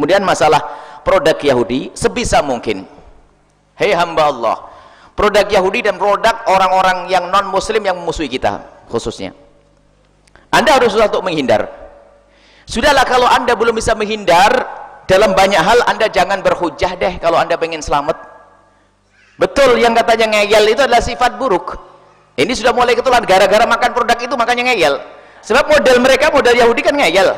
Kemudian masalah produk Yahudi, sebisa mungkin, hei hamba Allah, produk Yahudi dan produk orang-orang yang non muslim yang memusuhi kita khususnya, Anda harus berusaha untuk menghindar. Sudahlah, kalau Anda belum bisa menghindar dalam banyak hal, Anda jangan berhujah deh kalau Anda pengen selamat. Betul yang katanya ngeyel itu adalah sifat buruk. Ini sudah mulai ketulan, gara-gara makan produk itu makanya ngeyel. Sebab model mereka, model Yahudi kan ngeyel.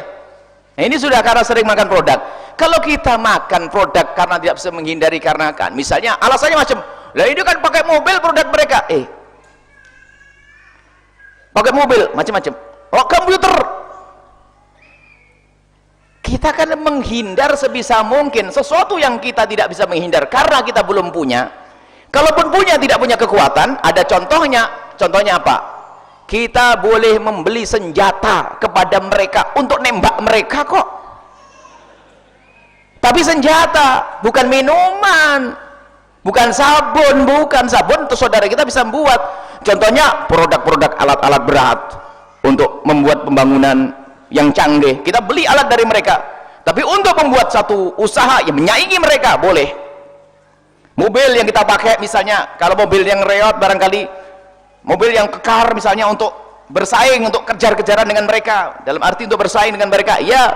Nah, ini sudah karena sering makan produk. Kalau kita makan produk karena tidak bisa menghindari, karena kan misalnya alasannya macam, lah ini kan pakai mobil produk mereka, pakai mobil macam-macam, oh komputer. Kita kan menghindar sebisa mungkin sesuatu yang kita tidak bisa menghindar karena kita belum punya. Kalaupun punya, tidak punya kekuatan. Ada contohnya apa? Kita boleh membeli senjata kepada mereka untuk nembak mereka kok, tapi senjata, bukan minuman, bukan sabun. Untuk saudara kita bisa membuat, contohnya produk-produk alat-alat berat untuk membuat pembangunan yang canggih, kita beli alat dari mereka. Tapi untuk membuat satu usaha yang menyaingi mereka, boleh. Mobil yang kita pakai misalnya, kalau mobil yang reot barangkali, mobil yang kekar misalnya, untuk bersaing, untuk kejar-kejaran dengan mereka, dalam arti untuk bersaing dengan mereka, ya.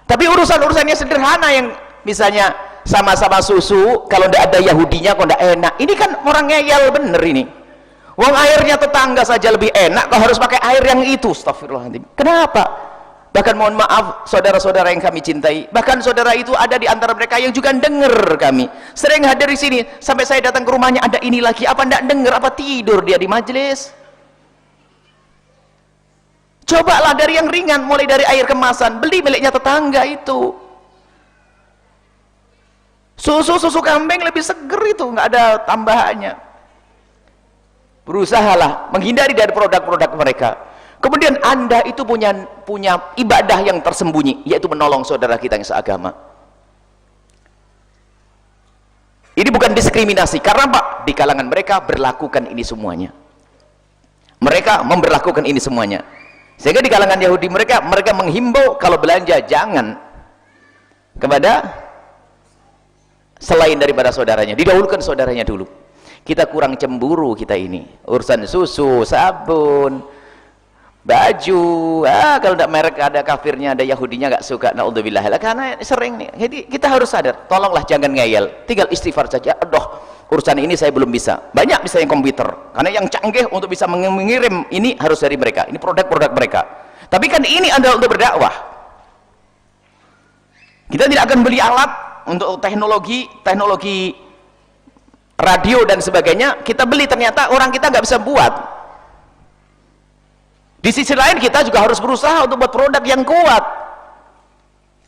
Tapi urusan-urusannya sederhana, yang misalnya sama-sama susu, kalau tidak ada Yahudinya kok tidak enak. Ini kan orang ngeyel bener ini. Wong airnya tetangga saja lebih enak, kok harus pakai air yang itu? Astagfirullahaladzim. Kenapa? Bahkan mohon maaf saudara-saudara yang kami cintai, bahkan saudara itu ada di antara mereka yang juga dengar kami sering hadir di sini, sampai saya datang ke rumahnya, ada ini lagi, apa ndak dengar, apa tidur dia di majelis? Cobalah dari yang ringan, mulai dari air kemasan, beli miliknya tetangga itu. Susu kambing lebih seger itu, nggak ada tambahannya. Berusahalah menghindari dari produk-produk mereka. Kemudian Anda itu punya ibadah yang tersembunyi, yaitu menolong saudara kita yang seagama. Ini bukan diskriminasi, karena Pak, di kalangan mereka berlakukan ini semuanya. Mereka memberlakukan ini semuanya. Sehingga di kalangan Yahudi mereka menghimbau kalau belanja jangan kepada selain daripada saudaranya, didahulukan saudaranya dulu. Kita kurang cemburu kita ini, urusan susu, sabun, baju, kalau tidak merek ada kafirnya, ada Yahudinya nggak suka, naudzubillah, karena sering nih. Jadi kita harus sadar, tolonglah jangan ngeyel, tinggal istighfar saja. Aduh, urusan ini saya belum bisa. Banyak bisa yang komputer, karena yang canggih untuk bisa mengirim ini harus dari mereka, ini produk-produk mereka. Tapi kan ini adalah untuk berdakwah. Kita tidak akan beli alat untuk teknologi radio dan sebagainya, kita beli, ternyata orang kita nggak bisa buat. Di sisi lain kita juga harus berusaha untuk buat produk yang kuat.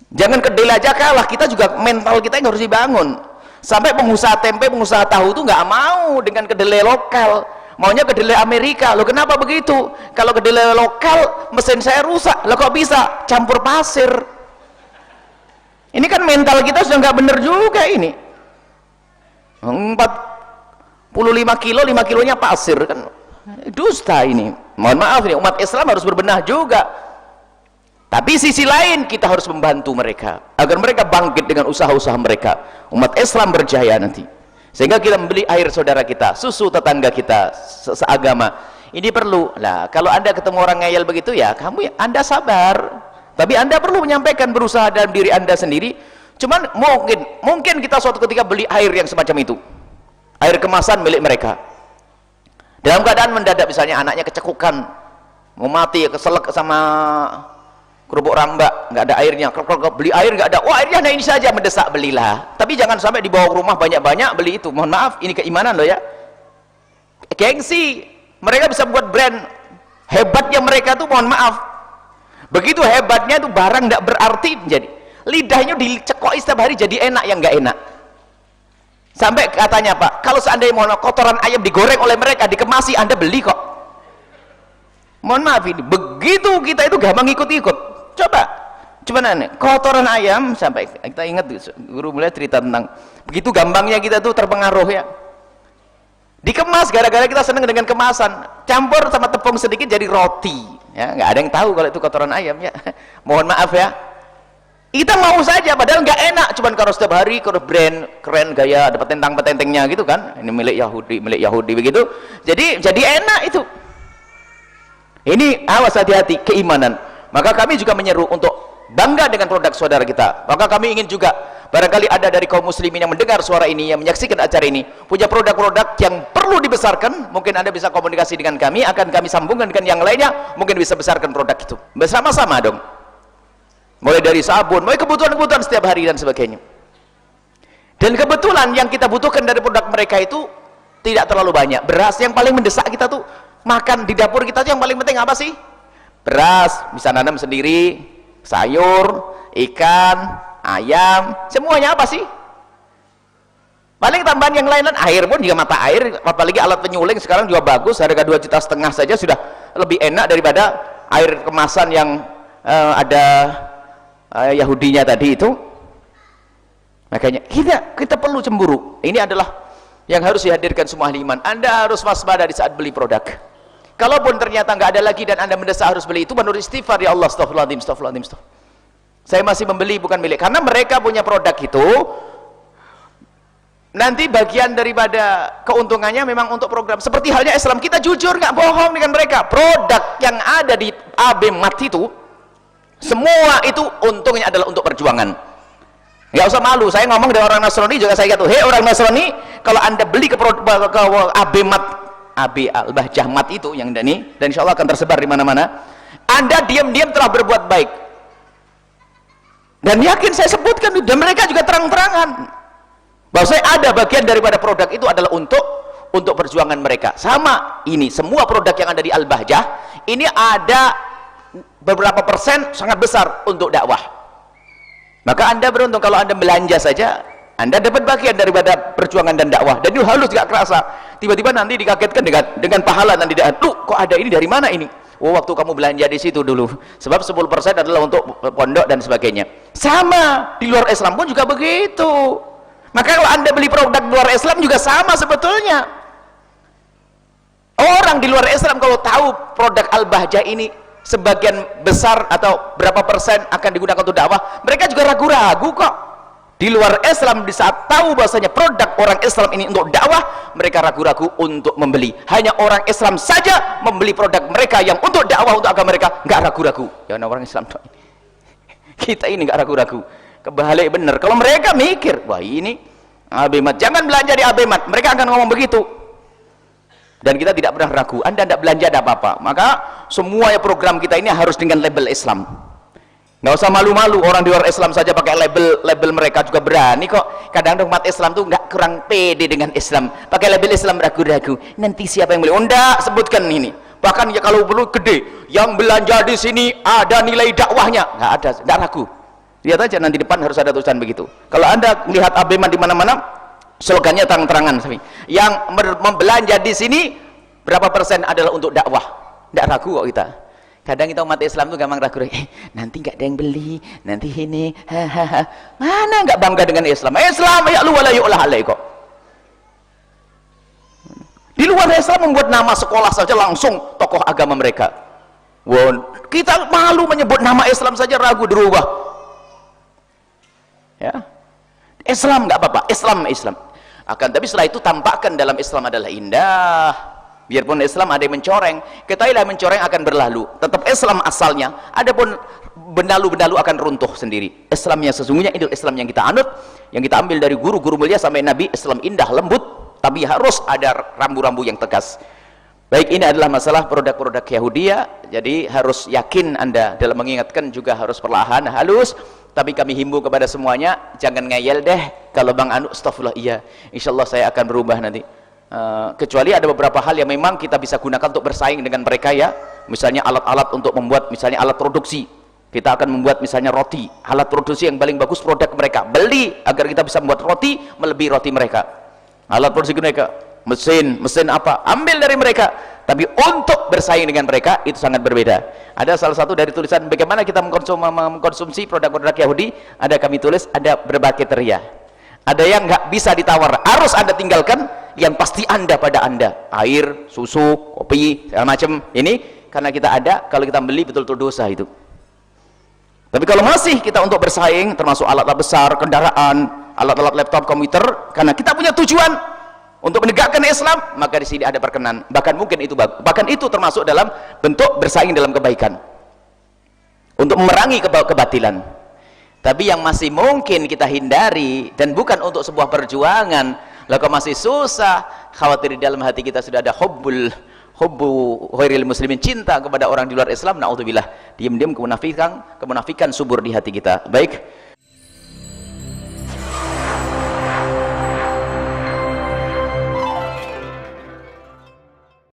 Jangan kedelai aja kalah, kita juga mental kita yang harus dibangun. Sampai pengusaha tempe, pengusaha tahu itu nggak mau dengan kedelai lokal, maunya kedelai Amerika. Loh, kenapa begitu? Kalau kedelai lokal mesin saya rusak, lah kok bisa campur pasir? Ini kan mental kita sudah nggak bener juga ini. 45 kilo, 5 kilonya pasir, kan dusta ini. Mohon maaf nih, umat Islam harus berbenah juga. Tapi sisi lain kita harus membantu mereka agar mereka bangkit dengan usaha-usaha mereka. Umat Islam berjaya nanti. Sehingga kita membeli air saudara kita, susu tetangga kita seagama. Ini perlu. Lah, kalau Anda ketemu orang ngeyel begitu, ya Anda sabar. Tapi Anda perlu menyampaikan, berusaha dalam diri Anda sendiri. Cuman mungkin kita suatu ketika beli air yang semacam itu. Air kemasan milik mereka. Dalam keadaan mendadak, misalnya anaknya kecekukan, mau mati, keselak sama kerupuk rambak, nggak ada airnya, beli air nggak ada, wah airnya hanya ini saja, mendesak, belilah. Tapi jangan sampai dibawa ke rumah banyak-banyak beli itu. Mohon maaf, ini keimanan loh ya, gengsi. Mereka bisa buat brand, hebatnya mereka tuh, mohon maaf, begitu hebatnya tuh barang nggak berarti, jadi lidahnya dicekoi setiap hari jadi enak yang nggak enak. Sampai katanya Pak, kalau seandainya mohon maaf, kotoran ayam digoreng oleh mereka, dikemasi, Anda beli kok. Mohon maaf, ini begitu kita itu gampang ikut-ikut. Coba nih, kotoran ayam, sampai kita ingat guru mulai cerita tentang begitu gampangnya kita tuh terpengaruh ya. Dikemas, gara-gara kita senang dengan kemasan, campur sama tepung sedikit jadi roti. Ya, nggak ada yang tahu kalau itu kotoran ayam ya. Mohon maaf ya. Kita mau saja, padahal nggak enak, cuman kalau setiap hari kalau brand keren gaya ada petentang-petentengnya gitu kan, ini milik Yahudi begitu, jadi enak itu. Ini awas, hati-hati keimanan. Maka kami juga menyeru untuk bangga dengan produk saudara kita. Maka kami ingin juga, barangkali ada dari kaum muslimin yang mendengar suara ini, yang menyaksikan acara ini, punya produk-produk yang perlu dibesarkan, mungkin Anda bisa komunikasi dengan kami, akan kami sambungkan dengan yang lainnya, mungkin bisa besarkan produk itu bersama-sama dong. Mulai dari sabun, mulai kebutuhan-kebutuhan setiap hari dan sebagainya. Dan kebetulan yang kita butuhkan dari produk mereka itu tidak terlalu banyak. Beras yang paling mendesak kita tuh, makan di dapur kita tuh yang paling penting apa sih? Beras, bisa nanam sendiri, sayur, ikan, ayam, semuanya apa sih? Paling tambahan yang lain, air pun juga mata air, apalagi alat penyuling sekarang juga bagus, harga 2,5 juta saja sudah lebih enak daripada air kemasan yang ada Yahudinya tadi itu. Makanya kita perlu cemburu. Ini adalah yang harus dihadirkan semua ahli iman. Anda harus waspada di saat beli produk. Kalaupun ternyata nggak ada lagi dan Anda mendesak harus beli, itu menurut istighfar, ya Allah, astaghfirullahaladzim, saya masih membeli bukan milik, karena mereka punya produk itu nanti bagian daripada keuntungannya memang untuk program. Seperti halnya Islam, kita jujur nggak bohong dengan mereka. Produk yang ada di AB Mat itu semua itu untungnya adalah untuk perjuangan. Nggak usah malu, saya ngomong dengan orang Nasrani juga saya kata, hei orang Nasrani, kalau Anda beli ke AB Mat, AB Al-Bahjah Mat itu yang ini, dan insya Allah akan tersebar di mana-mana, Anda diam-diam telah berbuat baik. Dan yakin saya sebutkan, dan mereka juga terang-terangan bahwa saya ada bagian daripada produk itu adalah untuk perjuangan mereka. Sama ini, semua produk yang ada di Al-Bahjah ini ada beberapa persen sangat besar untuk dakwah. Maka Anda beruntung kalau Anda belanja saja, Anda dapat bagian daripada perjuangan dan dakwah. Dan itu halus, gak kerasa. Tiba-tiba nanti dikagetkan dengan pahala nanti. Kok ada ini, dari mana ini? Oh, waktu kamu belanja di situ dulu. Sebab 10% adalah untuk pondok dan sebagainya. Sama di luar Islam pun juga begitu. Maka kalau Anda beli produk luar Islam juga sama sebetulnya. Orang di luar Islam kalau tahu produk Al-Bahjah ini sebagian besar atau berapa persen akan digunakan untuk dakwah, mereka juga ragu-ragu kok. Di luar Islam di saat tahu bahasanya produk orang Islam ini untuk dakwah, mereka ragu-ragu untuk membeli. Hanya orang Islam saja membeli produk mereka yang untuk dakwah, untuk agama mereka, nggak ragu-ragu. Ya orang Islam kita ini nggak ragu-ragu. Kebalik bener. Kalau mereka mikir, wah ini AB Mat, jangan belanja di AB Mat, mereka akan ngomong begitu. Dan kita tidak pernah ragu. Anda tidak belanja ada apa-apa. Maka semua program kita ini harus dengan label Islam. Nggak usah malu-malu, orang di luar Islam saja pakai label mereka juga berani kok. Kadang-kadang umat Islam tuh nggak kurang pede dengan Islam, pakai label Islam ragu-ragu, nanti siapa yang beli? Oh enggak, sebutkan ini. Bahkan ya kalau perlu gede, yang belanja di sini ada nilai dakwahnya, nggak ada, nggak ragu. Lihat aja nanti depan harus ada tulisan begitu. Kalau Anda lihat abeman di mana-mana, slogannya terang-terangan, yang membelanja di sini berapa persen adalah untuk dakwah. Nggak ragu kok kita. Kadang kita umat Islam tuh gampang ragu, nanti nggak ada yang beli, nanti ini, mana nggak bangga dengan Islam? Islam ya lu wala yu'lah alaih kok. Di luar Islam membuat nama sekolah saja langsung tokoh agama mereka. Wow, kita malu menyebut nama Islam saja ragu dirubah. Ya, Islam nggak apa-apa, Islam. Akan tapi setelah itu tampakkan dalam Islam adalah indah. Biarpun Islam ada yang mencoreng, ketahuilah mencoreng akan berlalu. Tetap Islam asalnya. Adapun benalu-benalu akan runtuh sendiri. Islam yang sesungguhnya itu Islam yang kita anut, yang kita ambil dari guru-guru mulia sampai Nabi. Islam indah, lembut, tapi harus ada rambu-rambu yang tegas. Baik, ini adalah masalah produk-produk Yahudiyah. Jadi harus yakin Anda dalam mengingatkan juga harus perlahan, halus. Tapi kami himbau kepada semuanya, jangan ngeyel deh. Kalau Bang Anu, astagfirullah, iya, insyaallah saya akan berubah nanti. Kecuali ada beberapa hal yang memang kita bisa gunakan untuk bersaing dengan mereka, ya. Misalnya alat-alat untuk membuat, misalnya alat produksi. Kita akan membuat misalnya roti, alat produksi yang paling bagus produk mereka. Beli agar kita bisa membuat roti melebihi roti mereka. Alat produksi mereka, mesin apa, ambil dari mereka. Tapi untuk bersaing dengan mereka itu sangat berbeda. Ada salah satu dari tulisan bagaimana kita mengkonsumsi produk-produk Yahudi, ada kami tulis ada berbagai kriteria. Ada yang nggak bisa ditawar, harus Anda tinggalkan. Yang pasti Anda pada Anda, air, susu, kopi, segala macam. Ini karena kita ada, kalau kita beli betul-betul dosa itu. Tapi kalau masih kita untuk bersaing, termasuk alat-alat besar, kendaraan, alat-alat laptop, komputer, karena kita punya tujuan untuk menegakkan Islam, maka di sini ada perkenan. Bahkan mungkin itu, bahkan itu termasuk dalam bentuk bersaing dalam kebaikan, untuk memerangi kebatilan. Tapi yang masih mungkin kita hindari, dan bukan untuk sebuah perjuangan, lah kok masih susah, khawatir di dalam hati kita sudah ada hubbu ghairil muslimin, cinta kepada orang di luar Islam, naudzubillah, diam-diam kemunafikan subur di hati kita. Baik,